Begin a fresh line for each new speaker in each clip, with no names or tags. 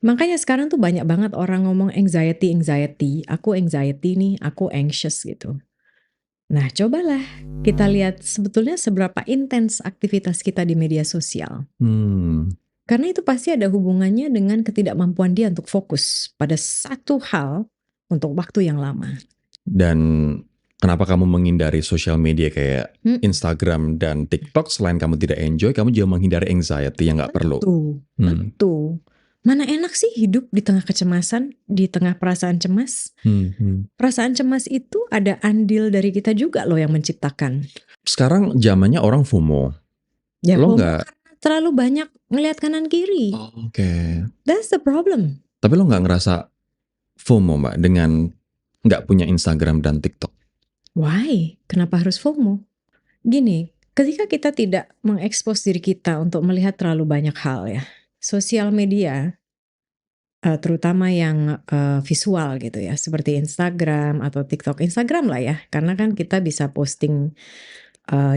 Makanya sekarang tuh banyak banget orang ngomong anxiety, aku anxiety nih, aku anxious gitu. Nah, cobalah kita lihat sebetulnya seberapa intens aktivitas kita di media sosial. Karena itu pasti ada hubungannya dengan ketidakmampuan dia untuk fokus pada satu hal untuk waktu yang lama.
Dan kenapa kamu menghindari sosial media kayak Instagram dan TikTok? Selain kamu tidak enjoy, kamu juga menghindari anxiety yang nggak perlu.
Betul. Mana enak sih hidup di tengah kecemasan, di tengah perasaan cemas? Perasaan cemas itu ada andil dari kita juga loh yang menciptakan.
Sekarang zamannya orang FOMO.
Ya,
Lo
FOMO
nggak?
karena terlalu banyak ngelihat kanan kiri.
Oke.
That's the problem.
Tapi lo nggak ngerasa FOMO, Mbak, dengan nggak punya Instagram dan TikTok?
Why? Kenapa harus FOMO? Gini, ketika kita tidak mengekspos diri kita untuk melihat terlalu banyak hal ya, sosial media, terutama yang visual gitu ya, seperti Instagram atau TikTok. Instagram lah ya, karena kan kita bisa posting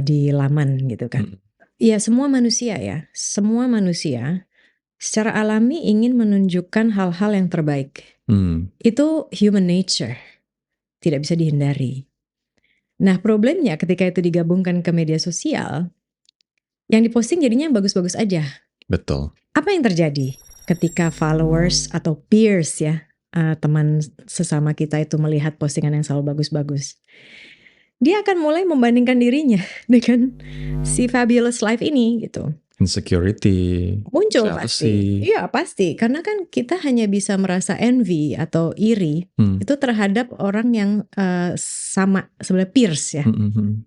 di laman gitu kan. Ya semua manusia ya, semua manusia secara alami ingin menunjukkan hal-hal yang terbaik. Itu human nature, tidak bisa dihindari. Nah problemnya ketika itu digabungkan ke media sosial, yang diposting jadinya bagus-bagus aja.
Betul.
Apa yang terjadi ketika followers atau peers ya, teman sesama kita itu melihat postingan yang selalu bagus-bagus? Dia akan mulai membandingkan dirinya dengan si fabulous life ini gitu.
Insecurity,
Muncul pasti.
jealousy.
Iya pasti, karena kan kita hanya bisa merasa envy atau iri itu terhadap orang yang sama sebenarnya peers ya.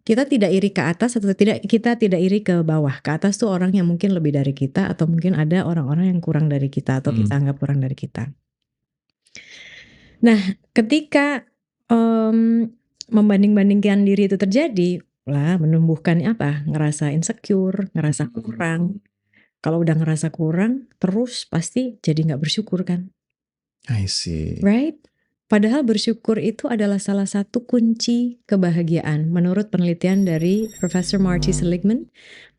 Kita tidak iri ke atas atau kita tidak iri ke bawah. Ke atas tuh orang yang mungkin lebih dari kita atau mungkin ada orang-orang yang kurang dari kita atau kita anggap kurang dari kita. Nah, ketika membanding-bandingkan diri itu terjadi, lah menumbuhkan apa? Ngerasa insecure, ngerasa kurang. Kalau udah ngerasa kurang, terus pasti jadi nggak bersyukur kan?
I see.
Right? Padahal bersyukur itu adalah salah satu kunci kebahagiaan menurut penelitian dari Profesor Marty Seligman,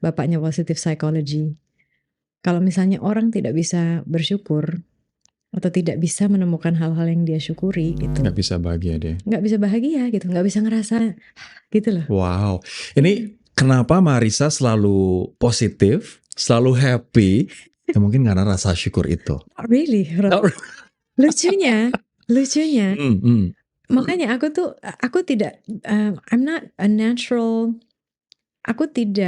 bapaknya positive psychology. Kalau misalnya orang tidak bisa bersyukur atau tidak bisa menemukan hal-hal yang dia syukuri gitu,
Nggak bisa bahagia deh.
nggak bisa bahagia gitu, nggak bisa ngerasa gitu loh.
Wow, ini kenapa Marissa selalu positif, selalu happy? Ya mungkin karena rasa syukur itu.
Really? Lucunya. Makanya aku tidak, I'm not a natural, aku tidak